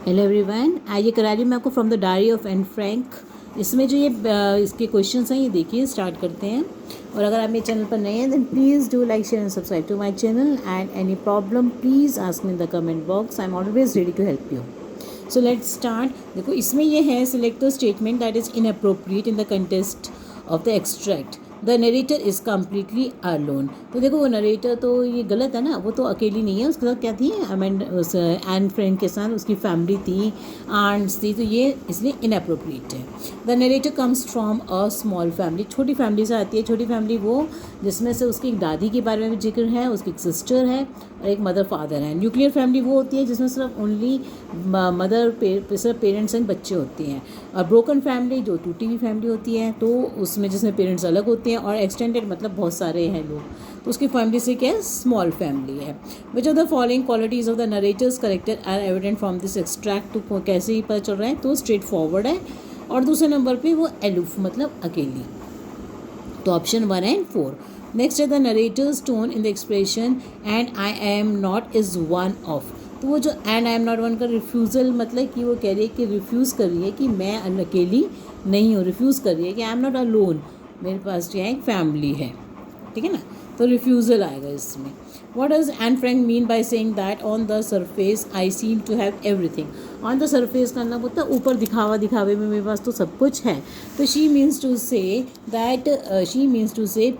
Hello everyone, आज ये करा रही हूँ मैं आपको from the diary of Anne Frank. इसमें जो ये इसके क्वेश्चंस हैं ये देखिए, स्टार्ट करते हैं। और अगर आप मेरे चैनल पर नए हैं then please do like share and subscribe to my channel and any problem please ask me in the comment box. I am always ready to help you. So let's start. देखो इसमें ये है, select the statement that is inappropriate in the context of the extract. The narrator is completely alone. तो देखो वो narrator तो ये गलत है ना, वो तो अकेली नहीं है, उसके साथ क्या थी, उस एन फ्रेंड के साथ उसकी फैमिली थी, आंट्स थी, तो ये इसलिए इनअप्रोप्रिएट है। The narrator comes from a small family, छोटी फैमिली से आती है। छोटी फैमिली वो जिसमें से उसकी एक दादी के बारे में भी जिक्र है, उसकी एक सिस्टर है और एक मदर फादर है। न्यूक्लियर फैमिली वो होती है जिसमें सिर्फ ओनली मदर सिर्फ पेरेंट्स एंड बच्चे होते हैं। और ब्रोकन फैमिली जो टूटी हुई फैमिली होती है, तो उसमें जिसमें पेरेंट्स अलग होते हैं और एक्सटेंडेड मतलब बहुत सारे हैं लोग, तो उसकी फैमिली से क्या है, स्मॉल फैमिली है। Which of the following qualities of the narrator's character are evident from this extract. तो कैसे ही पता चल रहा है, तो स्ट्रेट फॉरवर्ड है। और दूसरे नंबर पे वो एलूफ मतलब अकेली, तो ऑप्शन 1 एंड 4। नेक्स्ट है the narrator's tone in the expression and I am not is one of. तो वो जो and I am not one का रिफ्यूज़ल मतलब कि वो कह रही है कि रिफ्यूज़ कर रही है कि मैं अकेली नहीं हूँ, रिफ्यूज़ कर रही है कि आई एम नॉट अलोन, मेरे पास क्या है, एक फैमिली है, ठीक है ना, तो रिफ्यूज़ल आएगा इसमें। What does Anne Frank mean by saying that on the surface I seem to have everything? On the surface का मतलब होता है ऊपर, दिखावा दिखावे में मेरे पास तो सब कुछ है। तो she means to say that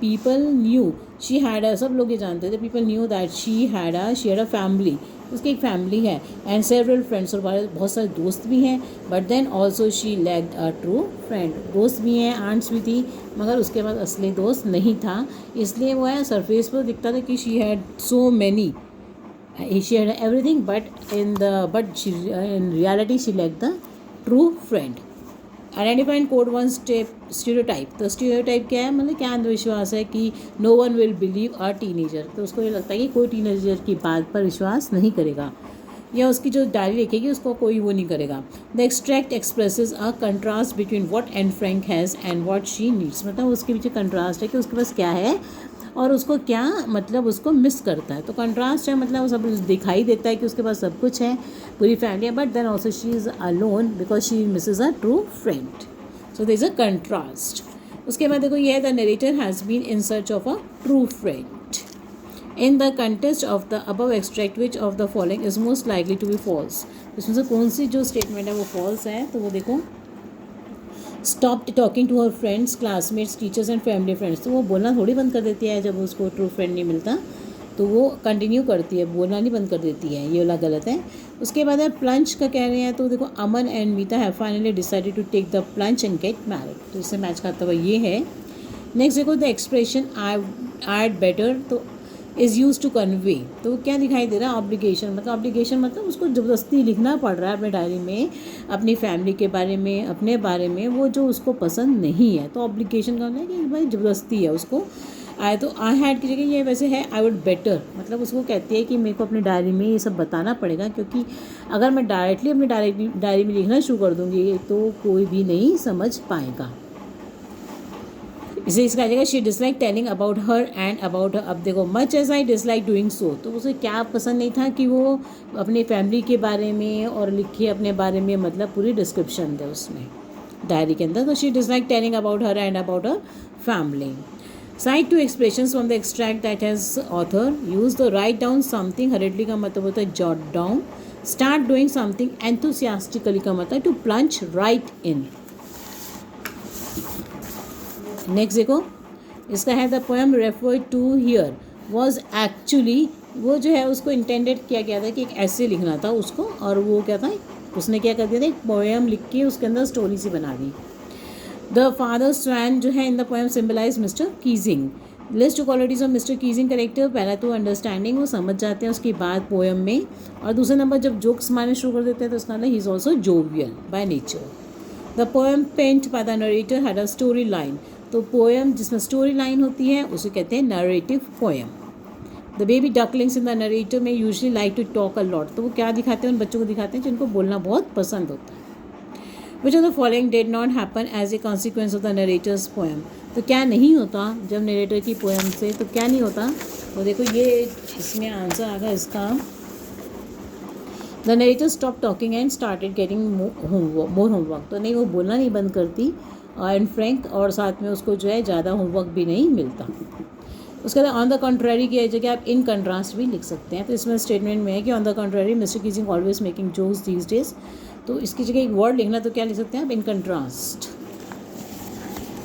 people knew she had a, सब लोग ये जानते थे, people knew that she had a family, उसकी एक फैमिली है, एंड सेवरल फ्रेंड्स और बहुत सारे दोस्त भी हैं। But then also she lacked a true friend, दोस्त भी हैं, आंट्स भी थी, मगर उसके बाद असली दोस्त नहीं था। इसलिए वो है सरफेस पर दिखता था कि she had so many, she had everything, but in reality she lacked the true friend. Identify and code one stereotype. तो स्टीरियोटाइप क्या है, मतलब क्या अंधविश्वास है कि no one will believe a teenager. तो उसको ये लगता है कि कोई टीनेजर की बात पर विश्वास नहीं करेगा, या उसकी जो डायरी लिखेगी उसको कोई वो नहीं करेगा। The extract expresses a contrast between what Anne Frank has and what she needs. मतलब उसके पीछे कंट्रास्ट है कि उसके पास क्या है और उसको क्या, मतलब उसको मिस करता है। तो कंट्रास्ट है मतलब सब दिखाई देता है कि उसके पास सब कुछ है, पूरी फैमिली है, but then also she is alone because she misses a true friend. So there is a contrast. उसके बाद देखो ये है, the narrator has been in search of a true friend. In the context of the above extract which of the following is most likely to be false. इसमें से कौन सी जो statement है वो फॉल्स है, तो वो देखो, stop talking to her friends, classmates, teachers and family friends. तो वो बोलना थोड़ी बंद कर देती है जब उसको ट्रू फ्रेंड नहीं मिलता, तो वो कंटिन्यू करती है, बोलना नहीं बंद कर देती है, ये वाला गलत है। उसके बाद है प्लंज का कह रहे हैं, तो देखो Aman and Meeta have finally decided to take the plunge and get married, तो इससे मैच खाता हुआ ये है। नेक्स्ट देखो द एक्सप्रेशन आई बेटर, तो इज़ यूज टू कन्वे, तो क्या दिखाई दे रहा है, ऑब्लिगेशन। मतलब ऑब्लिगेशन मतलब उसको ज़बरदस्ती लिखना पड़ रहा है अपने डायरी में अपनी फैमिली के बारे में, अपने बारे में, वो जो उसको पसंद नहीं है। तो ऑब्लिगेशन का मतलब है कि भाई ज़बरदस्ती है उसको। आए तो आई हैड की जगह ये वैसे है आई वुड बेटर, मतलब उसको कहती है कि मेरे को अपनी डायरी में ये सब बताना पड़ेगा, क्योंकि अगर मैं डायरेक्टली अपनी डायरी में लिखना शुरू कर दूँगी तो कोई भी नहीं समझ पाएगा। इसे इसका आ जाएगा, she dislike telling about her and about her. अब देखो, much as I dislike doing so, तो उसे क्या पसंद नहीं था कि वो अपनी फैमिली के बारे में और लिखिए अपने बारे में, मतलब पूरी डिस्क्रिप्शन दे उसमें डायरी के अंदर। तो she dislike telling about her and about her family. Side two expression from the extract that has author used the write down something. Hurriedly का मतलब होता है jot down. Start doing something enthusiastically का मतलब to plunge right in. Next देखो, इसका है the poem refer to here was actually, वो जो है उसको इंटेंडेड किया गया था कि एक ऐसे लिखना था उसको, और वो क्या था, उसने क्या कर दिया था, एक पोएम लिख के उसके अंदर स्टोरी सी बना दी। द फादर स्वैन जो है in the poem symbolize mister Keesing. List two qualities of mister Keesing character. पहला तो अंडरस्टैंडिंग, वो समझ जाते हैं उसकी बात पोएम में, और दूसरे नंबर जब जोक्स मारने शुरू कर देते हैं तो उसका मतलब ही is also jovial by nature. The poem paint by the narrator had a story line, तो पोएम जिसमें स्टोरी लाइन होती है उसे कहते हैं narrative poem. The baby ducklings in the narrator में usually like to talk a lot, तो वो क्या दिखाते हैं, उन बच्चों को दिखाते हैं जिनको बोलना बहुत पसंद होता है। Which of the following did not happen as a consequence of the narrator's poem, तो क्या नहीं होता जब नरेटर की पोएम से, तो क्या नहीं होता, तो देखो ये इसमें आंसर आ गया इसका, the narrator stop talking and started getting more homework. तो नहीं, वो बोलना नहीं बंद करती एंड फ्रैंक, और साथ में उसको जो है ज़्यादा होमवर्क भी नहीं मिलता। उसके बाद ऑन द कंट्रारी की जगह आप इन कंट्रास्ट भी लिख सकते हैं। तो इसमें स्टेटमेंट में है कि on the contrary mister Keesing always making jokes these days. तो इसकी जगह एक वर्ड लिखना, तो क्या लिख सकते हैं आप? In contrast.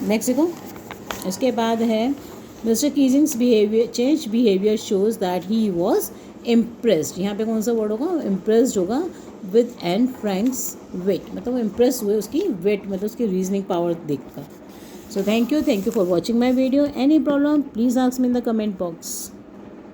नेक्स्ट देखो, इसके बाद है mister Keesings behaviour shows that he was impressed. यहाँ पे कौन सा वर्ड होगा? इम्प्रेस्ड होगा विद एंड फ्रैंक्स वेट, मतलब वो इम्प्रेस हुए उसकी वेट, मतलब उसकी रीजनिंग पावर देखकर। So thank you for watching my video. Any problem, please ask me in the comment box.